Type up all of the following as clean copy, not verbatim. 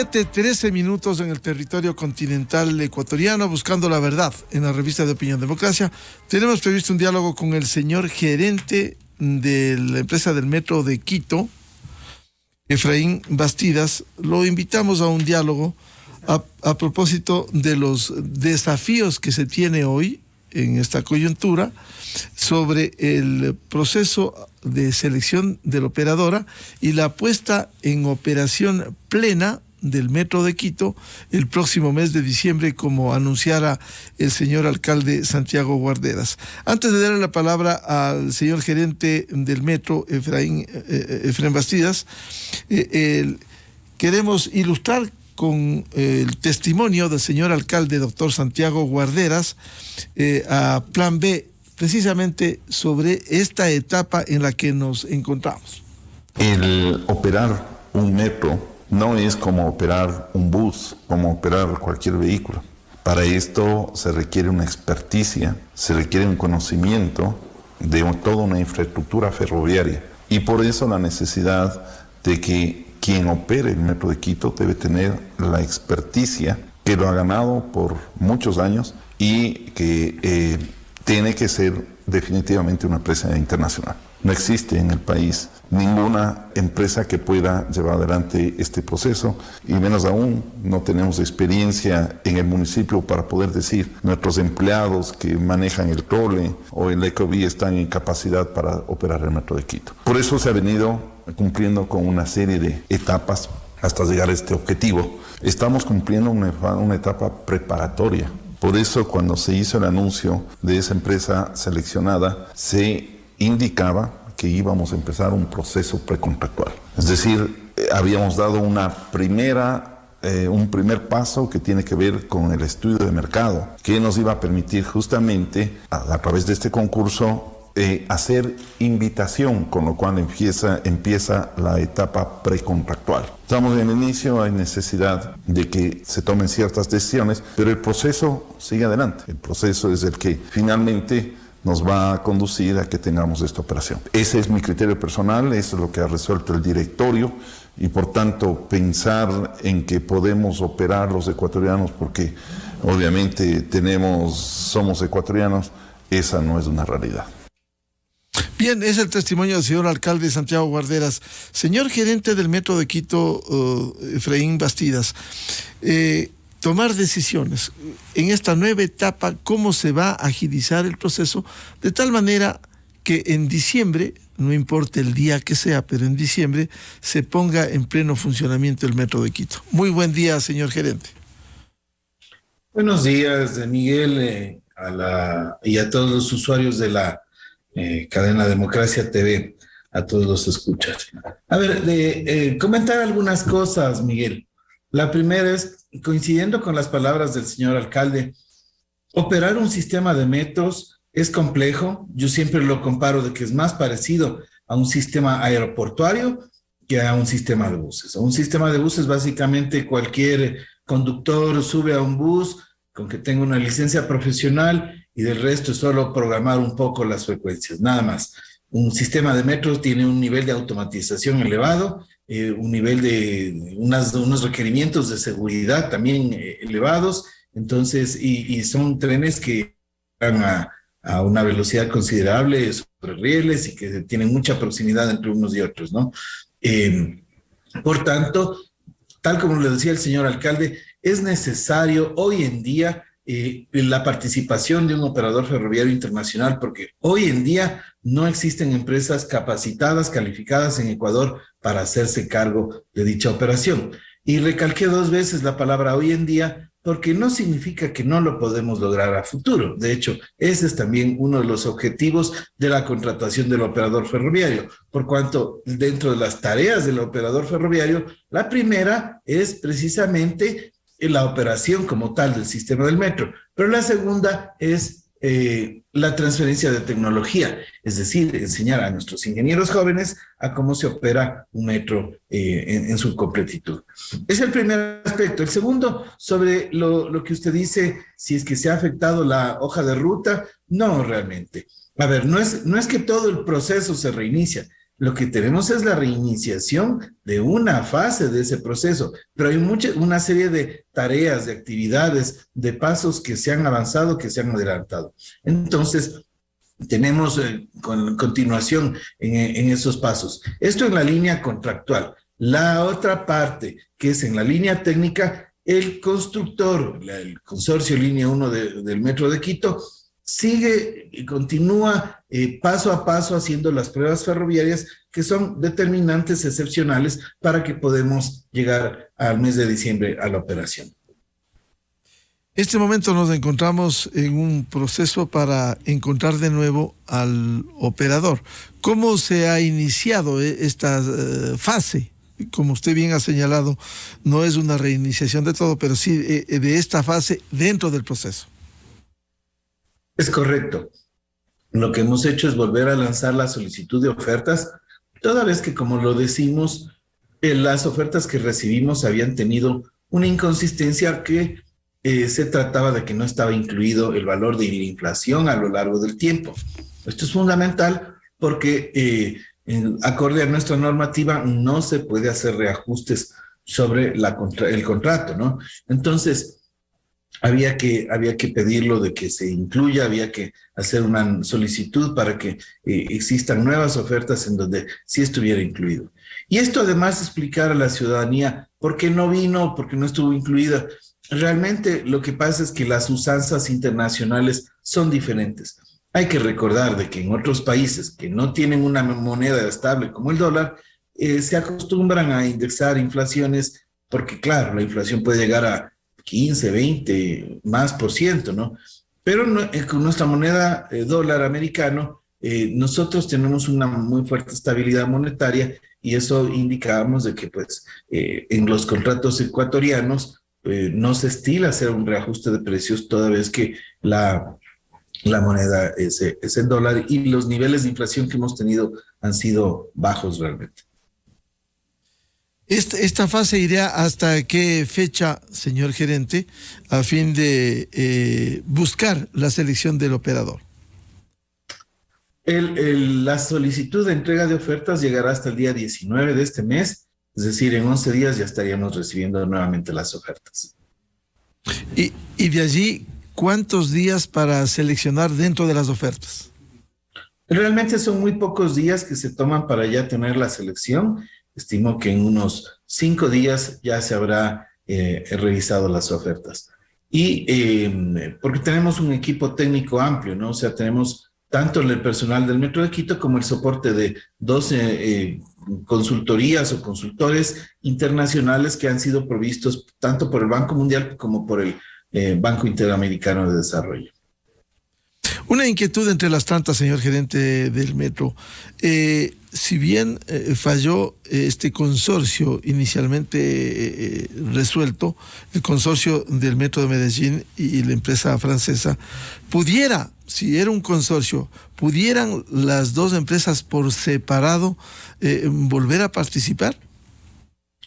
7:13 en el territorio continental ecuatoriano, buscando la verdad en la revista de Opinión Democracia. Tenemos previsto un diálogo con el señor gerente de la empresa del Metro de Quito, Efraín Bastidas. Lo invitamos a un diálogo a propósito de los desafíos que se tiene hoy en esta coyuntura sobre el proceso de selección de la operadora y la puesta en operación plena del Metro de Quito el próximo mes de diciembre, como anunciara el señor alcalde Santiago Guarderas. Antes de darle la palabra al señor gerente del Metro, Efraín Bastidas, queremos ilustrar con el testimonio del señor alcalde, doctor Santiago Guarderas, a Plan B, precisamente sobre esta etapa en la que nos encontramos. El operar un metro no es como operar un bus, como operar cualquier vehículo. Para esto se requiere una experticia, se requiere un conocimiento de toda una infraestructura ferroviaria. Y por eso la necesidad de que quien opere el Metro de Quito debe tener la experticia que lo ha ganado por muchos años y que tiene que ser definitivamente una empresa internacional. No existe en el país ninguna empresa que pueda llevar adelante este proceso, y menos aún no tenemos experiencia en el municipio para poder decir nuestros empleados que manejan el trole o el Ecovía están en capacidad para operar el Metro de Quito. Por eso se ha venido cumpliendo con una serie de etapas hasta llegar a este objetivo. Estamos cumpliendo una etapa preparatoria. Por eso, cuando se hizo el anuncio de esa empresa seleccionada, se indicaba que íbamos a empezar un proceso precontractual. Es decir, habíamos dado un primer paso que tiene que ver con el estudio de mercado, que nos iba a permitir justamente, a través de este concurso, hacer invitación, con lo cual empieza la etapa precontractual. Estamos en el inicio, hay necesidad de que se tomen ciertas decisiones, pero el proceso sigue adelante. El proceso es el que finalmente nos va a conducir a que tengamos esta operación. Ese es mi criterio personal, eso es lo que ha resuelto el directorio, y por tanto pensar en que podemos operar los ecuatorianos porque obviamente somos ecuatorianos, esa no es una realidad. Bien, es el testimonio del señor alcalde Santiago Guarderas. Señor gerente del Metro de Quito, Efraín Bastidas, tomar decisiones en esta nueva etapa, cómo se va a agilizar el proceso, de tal manera que en diciembre, no importa el día que sea, pero en diciembre se ponga en pleno funcionamiento el Metro de Quito. Muy buen día, señor gerente. Buenos días, Miguel, y a todos los usuarios de la cadena Democracia TV, a todos los escuchas. A ver, comentar algunas cosas, Miguel. La primera es, coincidiendo con las palabras del señor alcalde, operar un sistema de metros es complejo. Yo siempre lo comparo de que es más parecido a un sistema aeroportuario que a un sistema de buses. Un sistema de buses, básicamente cualquier conductor sube a un bus con que tenga una licencia profesional y del resto es solo programar un poco las frecuencias, nada más. Un sistema de metros tiene un nivel de automatización elevado, un nivel de unos requerimientos de seguridad también elevados, entonces, y son trenes que van a una velocidad considerable sobre rieles y que tienen mucha proximidad entre unos y otros, ¿no? Por tanto, tal como le decía el señor alcalde, es necesario hoy en día la participación de un operador ferroviario internacional, porque hoy en día no existen empresas capacitadas, calificadas en Ecuador para hacerse cargo de dicha operación. Y recalqué 2 veces la palabra hoy en día, porque no significa que no lo podemos lograr a futuro. De hecho, ese es también uno de los objetivos de la contratación del operador ferroviario, por cuanto dentro de las tareas del operador ferroviario, la primera es precisamente la operación como tal del sistema del metro, pero la segunda es la transferencia de tecnología, es decir, enseñar a nuestros ingenieros jóvenes a cómo se opera un metro en su completitud. Es el primer aspecto. El segundo, sobre lo que usted dice, si es que se ha afectado la hoja de ruta, no realmente. A ver, no es que todo el proceso se reinicia. lo que tenemos es la reiniciación de una fase de ese proceso, pero hay una serie de tareas, de actividades, de pasos que se han avanzado, que se han adelantado. Entonces, tenemos continuación en esos pasos. Esto en la línea contractual. La otra parte, que es en la línea técnica, el constructor, el consorcio Línea 1 del Metro de Quito, sigue y continúa paso a paso haciendo las pruebas ferroviarias que son determinantes, excepcionales, para que podamos llegar al mes de diciembre a la operación. Este momento nos encontramos en un proceso para encontrar de nuevo al operador. ¿Cómo se ha iniciado esta fase? Como usted bien ha señalado, no es una reiniciación de todo, pero sí de esta fase dentro del proceso. Es correcto. Lo que hemos hecho es volver a lanzar la solicitud de ofertas, toda vez que, como lo decimos, las ofertas que recibimos habían tenido una inconsistencia que se trataba de que no estaba incluido el valor de la inflación a lo largo del tiempo. Esto es fundamental porque, acorde a nuestra normativa, no se puede hacer reajustes sobre el contrato, ¿no? Entonces, había que pedirlo de que se incluya, había que hacer una solicitud para que existan nuevas ofertas en donde sí estuviera incluido. Y esto además explicar a la ciudadanía por qué no vino, por qué no estuvo incluida. Realmente lo que pasa es que las usanzas internacionales son diferentes. Hay que recordar de que en otros países que no tienen una moneda estable como el dólar, se acostumbran a indexar inflaciones porque, claro, la inflación puede llegar a 15, 20 más por ciento, ¿no? Pero con nuestra moneda dólar americano, nosotros tenemos una muy fuerte estabilidad monetaria y eso indicábamos de que pues en los contratos ecuatorianos no se estila hacer un reajuste de precios toda vez que la moneda es el dólar y los niveles de inflación que hemos tenido han sido bajos realmente. ¿Esta fase irá hasta qué fecha, señor gerente, a fin de buscar la selección del operador? La solicitud de entrega de ofertas llegará hasta el día 19 de este mes, es decir, en 11 días ya estaríamos recibiendo nuevamente las ofertas. Y de allí, ¿cuántos días para seleccionar dentro de las ofertas? Realmente son muy pocos días que se toman para ya tener la selección. Estimo que en unos 5 días ya se habrá revisado las ofertas. Y porque tenemos un equipo técnico amplio, ¿no? O sea, tenemos tanto el personal del Metro de Quito como el soporte de 12 consultorías o consultores internacionales que han sido provistos tanto por el Banco Mundial como por el Banco Interamericano de Desarrollo. Una inquietud entre las tantas, señor gerente del Metro. Si bien falló este consorcio inicialmente resuelto, el consorcio del Metro de Medellín y la empresa francesa, pudiera, si era un consorcio, pudieran las dos empresas por separado volver a participar.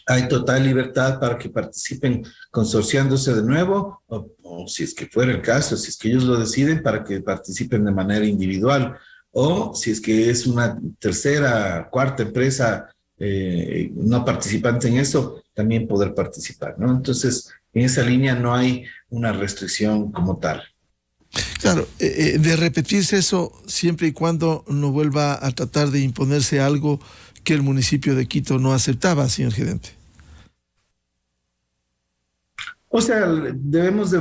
Hay total libertad para que participen consorciándose de nuevo, o si es que fuera el caso, si es que ellos lo deciden, para que participen de manera individual, o si es que es una tercera, cuarta empresa no participante en eso, también poder participar, ¿no? Entonces, en esa línea no hay una restricción como tal. Claro, de repetirse eso siempre y cuando no vuelva a tratar de imponerse algo que el municipio de Quito no aceptaba, señor gerente. O sea, debemos de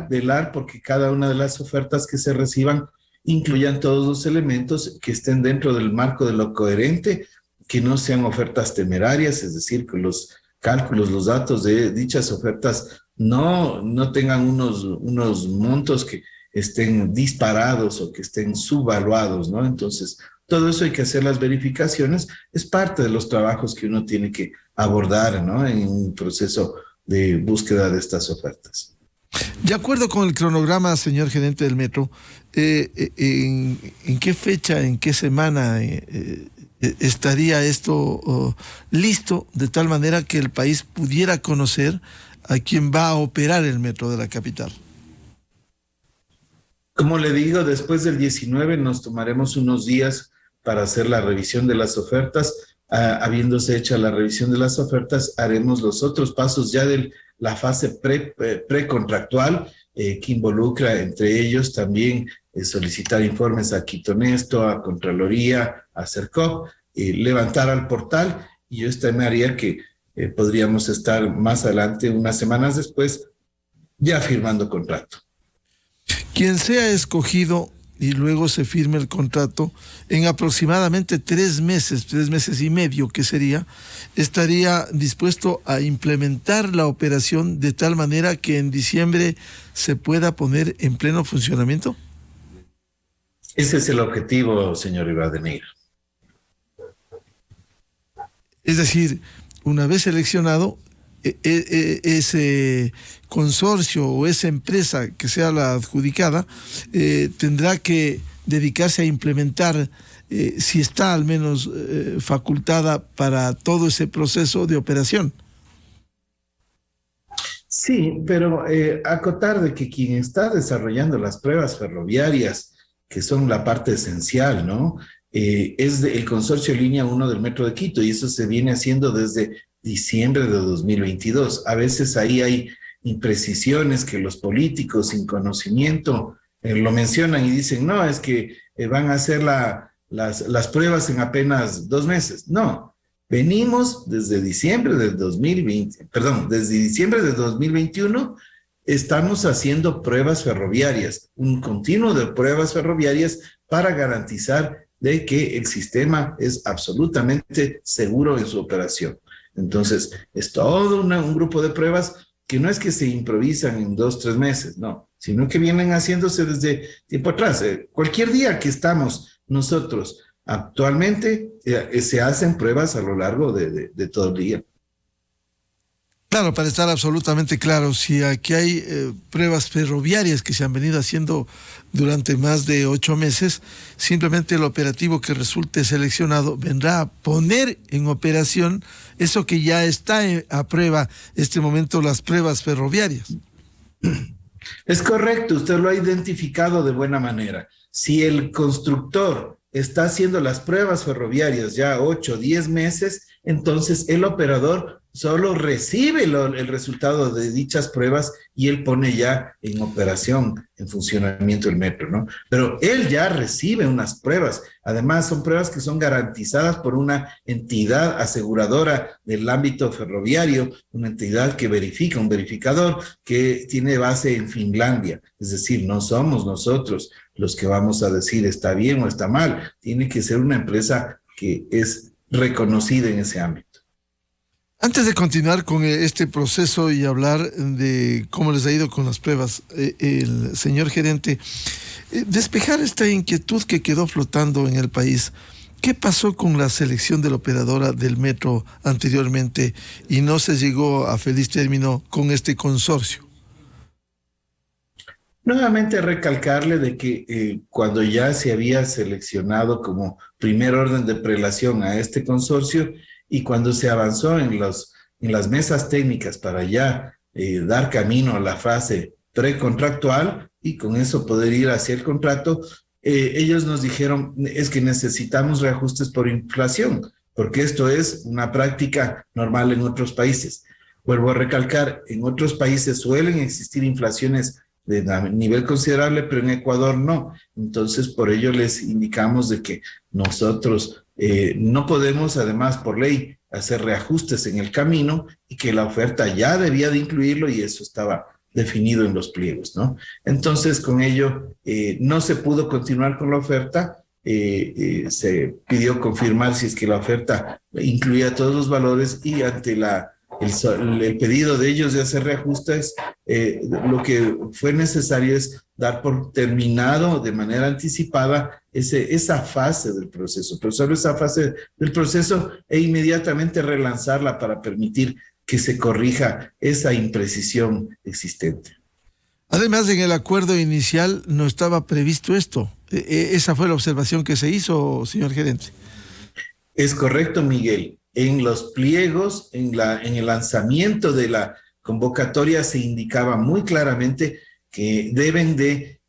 velar porque cada una de las ofertas que se reciban incluyan todos los elementos que estén dentro del marco de lo coherente, que no sean ofertas temerarias, es decir, que los cálculos, los datos de dichas ofertas no tengan unos montos que estén disparados o que estén subvaluados, ¿no? Entonces, todo eso hay que hacer las verificaciones, es parte de los trabajos que uno tiene que abordar, ¿no? En un proceso de búsqueda de estas ofertas. De acuerdo con el cronograma, señor gerente del Metro, ¿en qué fecha, en qué semana estaría esto listo de tal manera que el país pudiera conocer a quién va a operar el Metro de la capital? Como le digo, después del 19 nos tomaremos unos días para hacer la revisión de las ofertas. Habiéndose hecha la revisión de las ofertas, haremos los otros pasos ya de la fase precontractual, que involucra entre ellos también solicitar informes a Quitonesto, a Contraloría, a CERCOP, levantar al portal, y yo estimaría que podríamos estar más adelante, unas semanas después, ya firmando contrato. Quien sea escogido y luego se firme el contrato, en aproximadamente 3 meses y medio, que sería, estaría dispuesto a implementar la operación de tal manera que en diciembre se pueda poner en pleno funcionamiento. Ese es el objetivo, señor Rivadeneira. Es decir, una vez seleccionado, ese consorcio o esa empresa que sea la adjudicada tendrá que dedicarse a implementar, si está al menos facultada para todo ese proceso de operación. Sí, pero acotar de que quien está desarrollando las pruebas ferroviarias, que son la parte esencial, ¿no? Es el consorcio Línea 1 del Metro de Quito, y eso se viene haciendo desde diciembre de 2022. A veces ahí hay imprecisiones que los políticos sin conocimiento lo mencionan y dicen, no, es que van a hacer las pruebas en apenas 2 meses. No, venimos desde diciembre del 2020, perdón, desde diciembre de 2021, estamos haciendo pruebas ferroviarias, un continuo de pruebas ferroviarias para garantizar de que el sistema es absolutamente seguro en su operación. Entonces, es todo un grupo de pruebas que no es que se improvisan en 2, 3 meses, no, sino que vienen haciéndose desde tiempo atrás. Cualquier día que estamos nosotros actualmente, se hacen pruebas a lo largo de todo el día. Claro, para estar absolutamente claro, si aquí hay pruebas ferroviarias que se han venido haciendo durante más de 8 meses, simplemente el operativo que resulte seleccionado vendrá a poner en operación eso que ya está a prueba este momento, las pruebas ferroviarias. Es correcto, usted lo ha identificado de buena manera. Si el constructor está haciendo las pruebas ferroviarias ya 8 o 10 meses, entonces el operador solo recibe el resultado de dichas pruebas y él pone ya en operación, en funcionamiento el metro, ¿no? Pero él ya recibe unas pruebas. Además, son pruebas que son garantizadas por una entidad aseguradora del ámbito ferroviario, una entidad que verifica, un verificador que tiene base en Finlandia. Es decir, no somos nosotros los que vamos a decir está bien o está mal. Tiene que ser una empresa que es reconocida en ese ámbito. Antes de continuar con este proceso y hablar de cómo les ha ido con las pruebas, el señor gerente, despejar esta inquietud que quedó flotando en el país. ¿Qué pasó con la selección de la operadora del metro anteriormente y no se llegó a feliz término con este consorcio? Nuevamente recalcarle de que cuando ya se había seleccionado como primer orden de prelación a este consorcio, y cuando se avanzó en las mesas técnicas para ya dar camino a la fase precontractual y con eso poder ir hacia el contrato, ellos nos dijeron, es que necesitamos reajustes por inflación, porque esto es una práctica normal en otros países. Vuelvo a recalcar, en otros países suelen existir inflaciones de nivel considerable, pero en Ecuador no. Entonces, por ello les indicamos de que nosotros no podemos, además, por ley, hacer reajustes en el camino y que la oferta ya debía de incluirlo y eso estaba definido en los pliegos, ¿no? Entonces, con ello, no se pudo continuar con la oferta. Se pidió confirmar si es que la oferta incluía todos los valores y ante el pedido de ellos de hacer reajustes, lo que fue necesario es dar por terminado de manera anticipada esa fase del proceso, pero solo esa fase del proceso e inmediatamente relanzarla para permitir que se corrija esa imprecisión existente. Además, en el acuerdo inicial no estaba previsto esto. Esa fue la observación que se hizo, señor gerente. Es correcto, Miguel. En los pliegos, en el lanzamiento de la convocatoria se indicaba muy claramente que deben de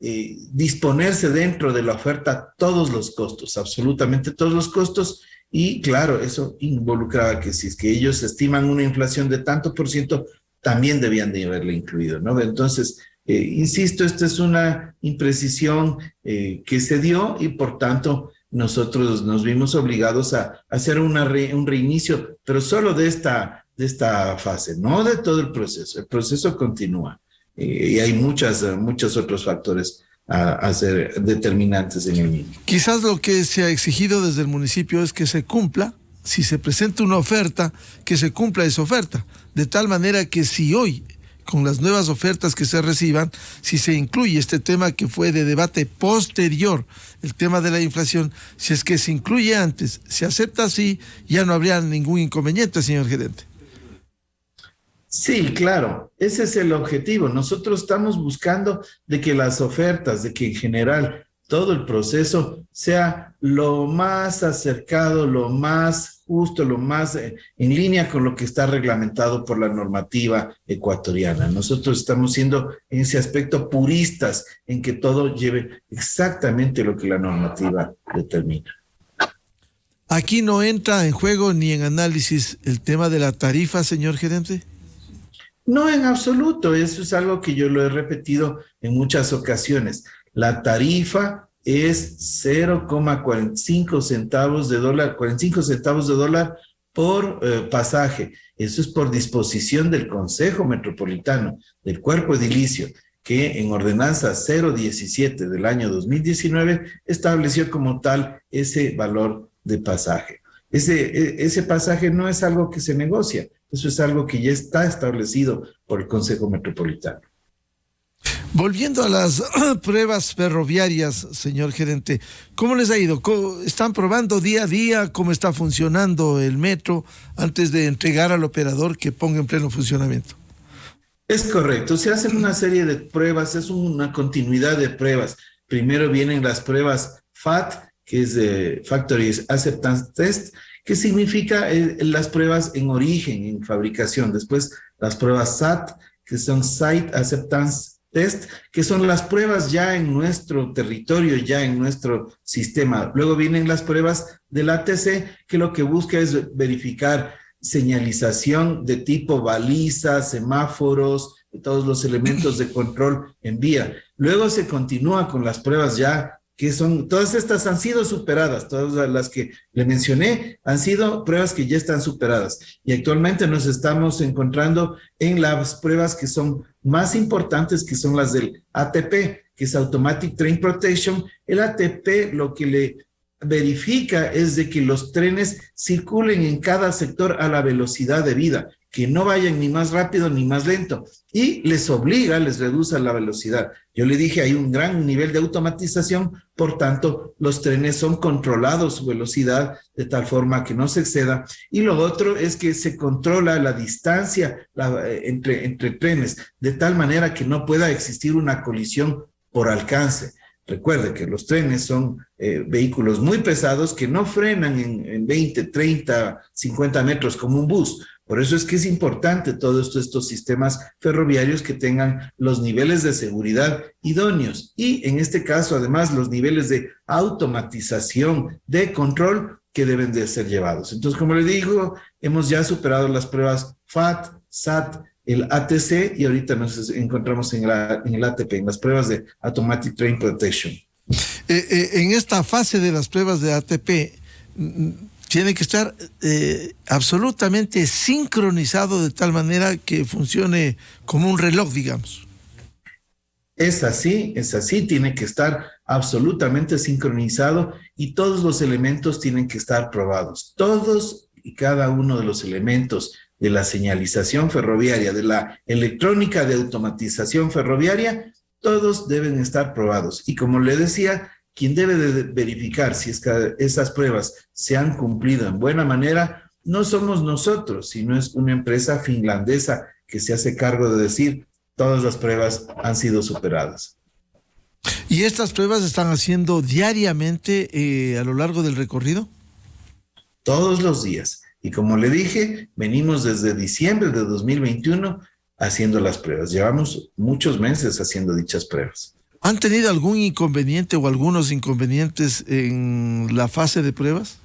disponerse dentro de la oferta todos los costos, absolutamente todos los costos, y claro, eso involucraba que si es que ellos estiman una inflación de tanto por ciento, también debían de haberle incluido, ¿no? Entonces, insisto, esta es una imprecisión que se dio y por tanto nosotros nos vimos obligados a hacer un reinicio, pero solo de esta fase, no de todo el proceso. El proceso continúa y hay muchos otros factores a ser determinantes en el mismo. Quizás lo que se ha exigido desde el municipio es que se cumpla, si se presenta una oferta, que se cumpla esa oferta, de tal manera que si hoy, con las nuevas ofertas que se reciban, si se incluye este tema que fue de debate posterior, el tema de la inflación, si es que se incluye antes, se acepta así, ya no habría ningún inconveniente, señor gerente. Sí, claro, ese es el objetivo. Nosotros estamos buscando de que las ofertas, de que en general todo el proceso sea lo más acercado, lo más justo, lo más en línea con lo que está reglamentado por la normativa ecuatoriana. Nosotros estamos siendo en ese aspecto puristas en que todo lleve exactamente lo que la normativa determina. Aquí no entra en juego ni en análisis el tema de la tarifa, señor gerente. No, en absoluto. Eso es algo que yo lo he repetido en muchas ocasiones. La tarifa es 0,45 centavos de dólar, 45 centavos de dólar por pasaje. Eso es por disposición del Consejo Metropolitano, del Cuerpo Edilicio, que en ordenanza 017 del año 2019 estableció como tal ese valor de pasaje. Ese pasaje no es algo que se negocia, eso es algo que ya está establecido por el Consejo Metropolitano. Volviendo a las pruebas ferroviarias, señor gerente, ¿cómo les ha ido? ¿Están probando día a día cómo está funcionando el metro antes de entregar al operador que ponga en pleno funcionamiento? Es correcto, se hacen una serie de pruebas, es una continuidad de pruebas. Primero vienen las pruebas FAT, que es de Factory Acceptance Test, que significa las pruebas en origen, en fabricación. Después las pruebas SAT, que son Site Acceptance Test, que son las pruebas ya en nuestro territorio, ya en nuestro sistema. Luego vienen las pruebas del ATC, que lo que busca es verificar señalización de tipo balizas, semáforos, todos los elementos de control en vía. Luego se continúa con las pruebas ya que son, todas estas han sido superadas, todas las que le mencioné han sido pruebas que ya están superadas y actualmente nos estamos encontrando en las pruebas que son más importantes, que son las del ATP, que es Automatic Train Protection. El ATP lo que le verifica es de que los trenes circulen en cada sector a la velocidad debida, que no vayan ni más rápido ni más lento, y les obliga, les reduce la velocidad. Yo le dije, hay un gran nivel de automatización, por tanto, los trenes son controlados su velocidad de tal forma que no se exceda, y lo otro es que se controla la distancia entre trenes, de tal manera que no pueda existir una colisión por alcance. Recuerde que los trenes son vehículos muy pesados que no frenan en 20, 30, 50 metros como un bus. Por eso es que es importante todos estos sistemas ferroviarios que tengan los niveles de seguridad idóneos y en este caso además los niveles de automatización de control que deben de ser llevados. Entonces, como le digo, hemos ya superado las pruebas FAT, SAT, el ATC y ahorita nos encontramos en el ATP, en las pruebas de Automatic Train Protection. En esta fase de las pruebas de ATP, tiene que estar absolutamente sincronizado de tal manera que funcione como un reloj, digamos. Es así, tiene que estar absolutamente sincronizado y todos los elementos tienen que estar probados. Todos y cada uno de los elementos de la señalización ferroviaria, de la electrónica de automatización ferroviaria, todos deben estar probados. Y como le decía, quien debe de verificar si es que esas pruebas se han cumplido en buena manera, no somos nosotros, sino es una empresa finlandesa que se hace cargo de decir todas las pruebas han sido superadas. ¿Y estas pruebas se están haciendo diariamente a lo largo del recorrido? Todos los días. Y como le dije, venimos desde diciembre de 2021 haciendo las pruebas. Llevamos muchos meses haciendo dichas pruebas. ¿Han tenido algún inconveniente o algunos inconvenientes en la fase de pruebas?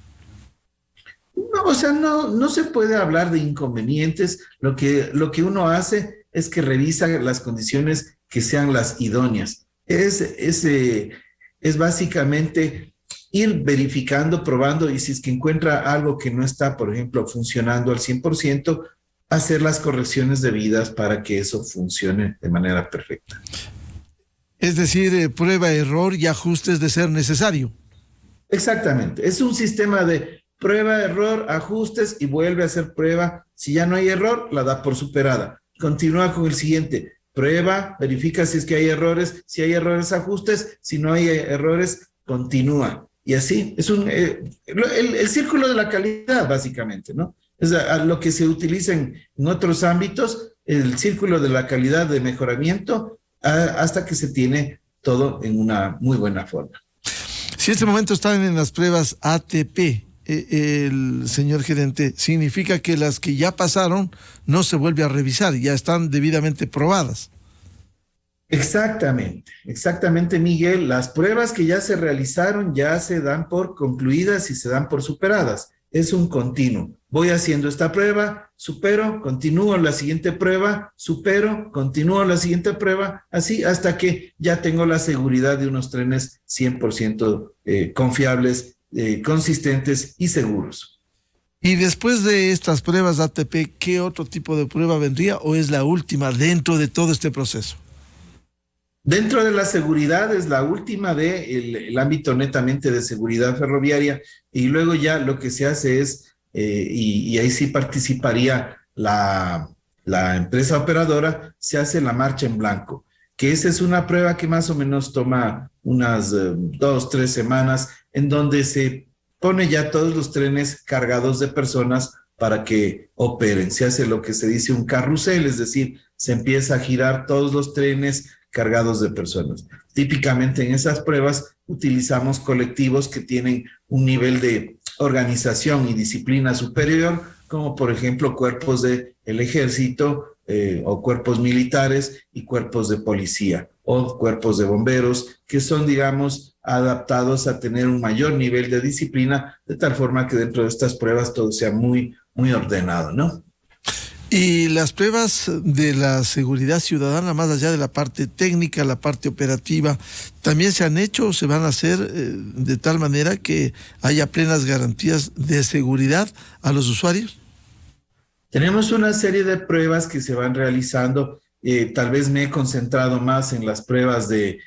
No, o sea, no se puede hablar de inconvenientes. Lo que uno hace es que revisa las condiciones que sean las idóneas. Es básicamente ir verificando, probando, y si es que encuentra algo que no está, por ejemplo, funcionando al 100%, hacer las correcciones debidas para que eso funcione de manera perfecta. Es decir, prueba, error y ajustes de ser necesario. Exactamente. Es un sistema de prueba, error, ajustes y vuelve a hacer prueba. Si ya no hay error, la da por superada. Continúa con el siguiente. Prueba, verifica si es que hay errores. Si hay errores, ajustes. Si no hay errores, continúa. Y así, es el círculo de la calidad, básicamente, ¿no? Es a lo que se utiliza en otros ámbitos, el círculo de la calidad de mejoramiento, hasta que se tiene todo en una muy buena forma. Si en este momento están en las pruebas ATP, el señor gerente, significa que las que ya pasaron no se vuelve a revisar, ya están debidamente probadas. Exactamente, Miguel. Las pruebas que ya se realizaron ya se dan por concluidas y se dan por superadas. Es un continuo. Voy haciendo esta prueba, supero, continúo la siguiente prueba, supero, continúo la siguiente prueba, así hasta que ya tengo la seguridad de unos trenes 100% confiables, consistentes y seguros. Y después de estas pruebas ATP, ¿qué otro tipo de prueba vendría o es la última dentro de todo este proceso? Dentro de la seguridad es la última del ámbito netamente de seguridad ferroviaria, y luego ya lo que se hace es, y ahí sí participaría la empresa operadora, se hace la marcha en blanco, que esa es una prueba que más o menos toma unas 2-3 semanas, en donde se pone ya todos los trenes cargados de personas para que operen. Se hace lo que se dice un carrusel, es decir, se empieza a girar todos los trenes cargados de personas. Típicamente en esas pruebas utilizamos colectivos que tienen un nivel de organización y disciplina superior, como por ejemplo cuerpos del ejército o cuerpos militares y cuerpos de policía o cuerpos de bomberos, que son, digamos, adaptados a tener un mayor nivel de disciplina, de tal forma que dentro de estas pruebas todo sea muy, muy ordenado, ¿no? Y las pruebas de la seguridad ciudadana, más allá de la parte técnica, la parte operativa, ¿también se han hecho o se van a hacer de tal manera que haya plenas garantías de seguridad a los usuarios? Tenemos una serie de pruebas que se van realizando. Tal vez me he concentrado más en las pruebas de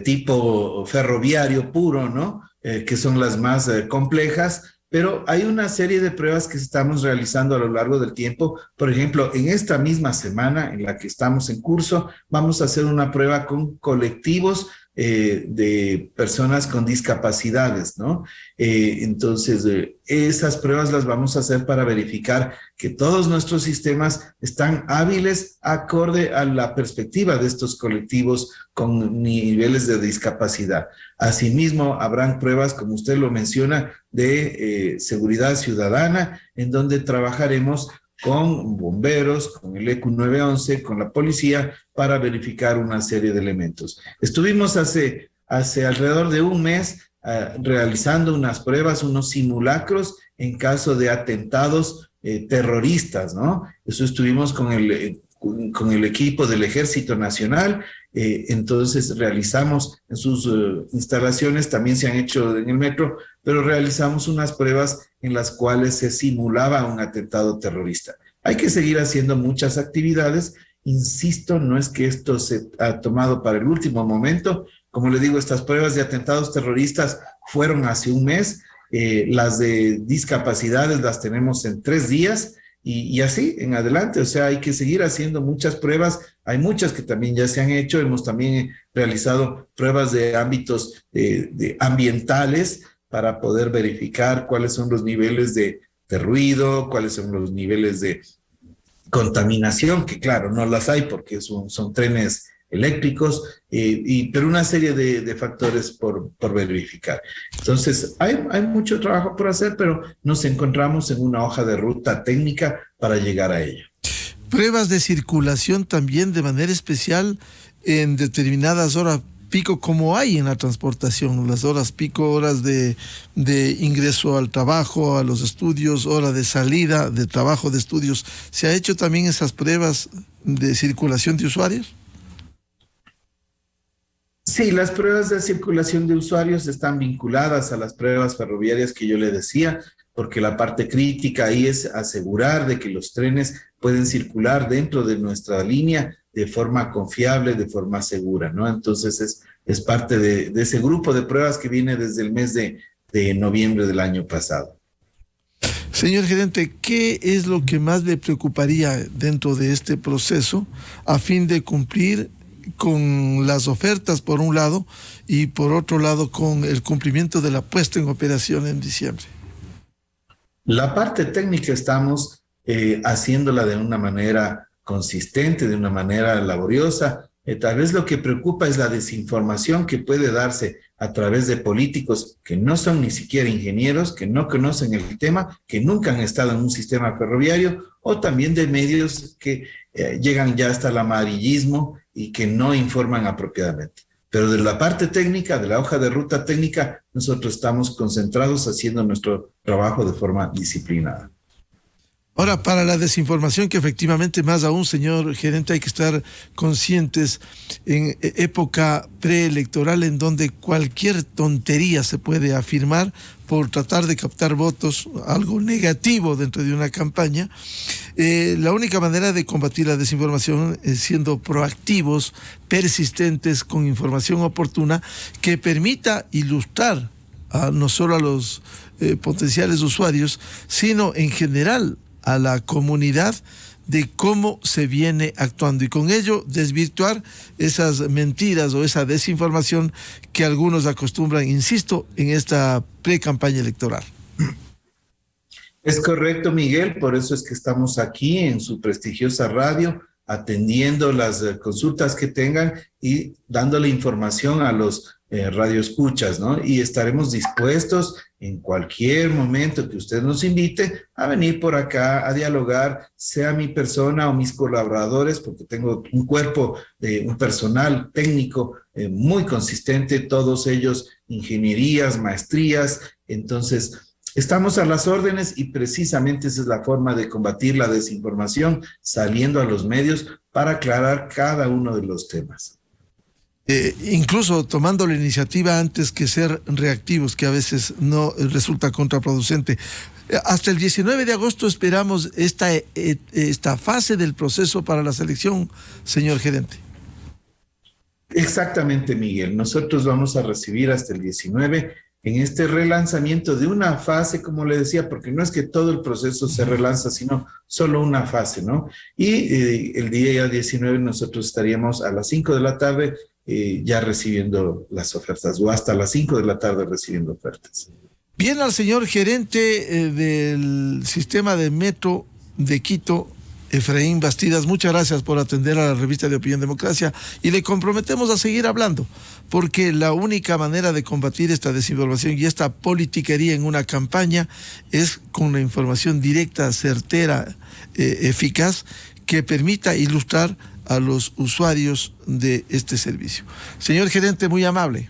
tipo ferroviario puro, ¿no? Que son las más complejas. Pero hay una serie de pruebas que estamos realizando a lo largo del tiempo. Por ejemplo, en esta misma semana en la que estamos en curso, vamos a hacer una prueba con colectivos de personas con discapacidades, ¿no? Entonces, esas pruebas las vamos a hacer para verificar que todos nuestros sistemas están hábiles acorde a la perspectiva de estos colectivos con niveles de discapacidad. Asimismo, habrán pruebas, como usted lo menciona, de seguridad ciudadana, en donde trabajaremos con bomberos, con el ECU 911, con la policía, para verificar una serie de elementos. Estuvimos hace alrededor de un mes realizando unas pruebas, unos simulacros en caso de atentados terroristas, ¿no? Eso estuvimos con el equipo del Ejército Nacional. Entonces realizamos en sus instalaciones, también se han hecho en el metro, pero realizamos unas pruebas en las cuales se simulaba un atentado terrorista. Hay que seguir haciendo muchas actividades. Insisto, no es que esto se ha tomado para el último momento. Como le digo, estas pruebas de atentados terroristas fueron hace un mes. Las de discapacidades las tenemos en 3 días. Y así en adelante, o sea, hay que seguir haciendo muchas pruebas. Hay muchas que también ya se han hecho. Hemos también realizado pruebas de ámbitos de ambientales para poder verificar cuáles son los niveles de ruido, cuáles son los niveles de contaminación, que claro, no las hay porque son trenes eléctricos, pero una serie de factores por verificar. Entonces, hay mucho trabajo por hacer, pero nos encontramos en una hoja de ruta técnica para llegar a ello. pruebas de circulación también de manera especial en determinadas horas pico, como hay en la transportación, las horas pico, horas de ingreso al trabajo, a los estudios, hora de salida de trabajo, de estudios. ¿Se ha hecho también esas pruebas de circulación de usuarios? Sí, las pruebas de circulación de usuarios están vinculadas a las pruebas ferroviarias que yo le decía, porque la parte crítica ahí es asegurar de que los trenes pueden circular dentro de nuestra línea de forma confiable, de forma segura, ¿no? Entonces es parte de ese grupo de pruebas que viene desde el mes de noviembre del año pasado. Señor gerente, ¿qué es lo que más le preocuparía dentro de este proceso a fin de cumplir con las ofertas por un lado y por otro lado con el cumplimiento de la puesta en operación en diciembre? La parte técnica estamos haciéndola de una manera consistente, de una manera laboriosa. Tal vez lo que preocupa es la desinformación que puede darse a través de políticos que no son ni siquiera ingenieros, que no conocen el tema, que nunca han estado en un sistema ferroviario, o también de medios que llegan ya hasta el amarillismo y que no informan apropiadamente. Pero de la parte técnica, de la hoja de ruta técnica, nosotros estamos concentrados haciendo nuestro trabajo de forma disciplinada. Ahora, para la desinformación, que efectivamente más aún, señor gerente, hay que estar conscientes en época preelectoral en donde cualquier tontería se puede afirmar por tratar de captar votos, algo negativo dentro de una campaña. La única manera de combatir la desinformación es siendo proactivos, persistentes, con información oportuna que permita ilustrar no solo a los potenciales usuarios, sino en general a la comunidad de cómo se viene actuando y con ello desvirtuar esas mentiras o esa desinformación que algunos acostumbran, insisto, en esta pre-campaña electoral. Es correcto, Miguel, por eso es que estamos aquí en su prestigiosa radio, atendiendo las consultas que tengan y dándole información a los radioescuchas, ¿no? Y estaremos dispuestos en cualquier momento que usted nos invite a venir por acá a dialogar, sea mi persona o mis colaboradores, porque tengo un cuerpo, un personal técnico muy consistente, todos ellos ingenierías, maestrías, entonces estamos a las órdenes y precisamente esa es la forma de combatir la desinformación, saliendo a los medios para aclarar cada uno de los temas. Incluso tomando la iniciativa antes que ser reactivos, que a veces no resulta contraproducente. Hasta el 19 de agosto esperamos esta fase del proceso para la selección, señor gerente. Exactamente, Miguel. Nosotros vamos a recibir hasta el 19 en este relanzamiento de una fase, como le decía, porque no es que todo el proceso se relanza, sino solo una fase, ¿no? Y el día 19 nosotros estaríamos a las 5 de la tarde ya recibiendo las ofertas, o hasta las 5 de la tarde recibiendo ofertas. Bien, al señor gerente del sistema de metro de Quito, Efraín Bastidas, muchas gracias por atender a la revista de Opinión Democracia y le comprometemos a seguir hablando, porque la única manera de combatir esta desinformación y esta politiquería en una campaña es con la información directa, certera, eficaz, que permita ilustrar a los usuarios de este servicio. Señor gerente, muy amable.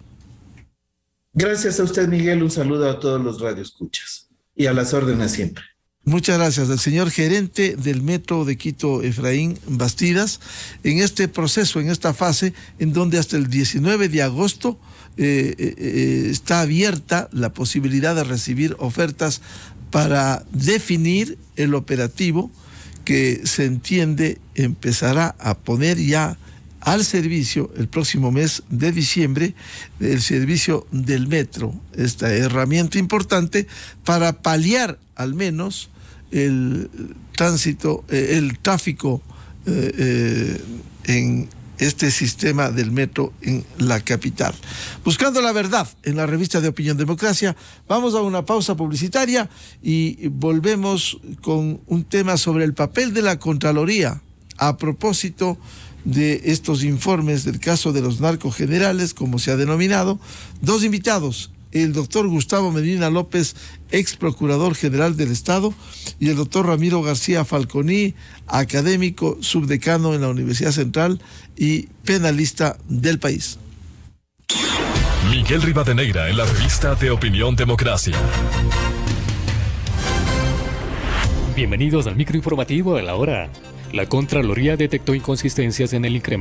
Gracias a usted, Miguel. Un saludo a todos los radioescuchas y a las órdenes siempre. Muchas gracias al señor gerente del Metro de Quito, Efraín Bastidas, en este proceso, en esta fase, en donde hasta el 19 de agosto está abierta la posibilidad de recibir ofertas para definir el operativo que se entiende empezará a poner ya al servicio el próximo mes de diciembre, el servicio del metro, esta herramienta importante para paliar al menos el tránsito, el tráfico en este sistema del metro en la capital. Buscando la verdad en la revista de Opinión Democracia, vamos a una pausa publicitaria y volvemos con un tema sobre el papel de la Contraloría a propósito de estos informes del caso de los narcogenerales, como se ha denominado. Dos invitados el doctor Gustavo Medina López, ex procurador general del Estado, y el doctor Ramiro García Falconi, académico, subdecano en la Universidad Central y penalista del país. Miguel Rivadeneira en la revista de Opinión Democracia. Bienvenidos al microinformativo de la hora. La Contraloría detectó inconsistencias en el incremento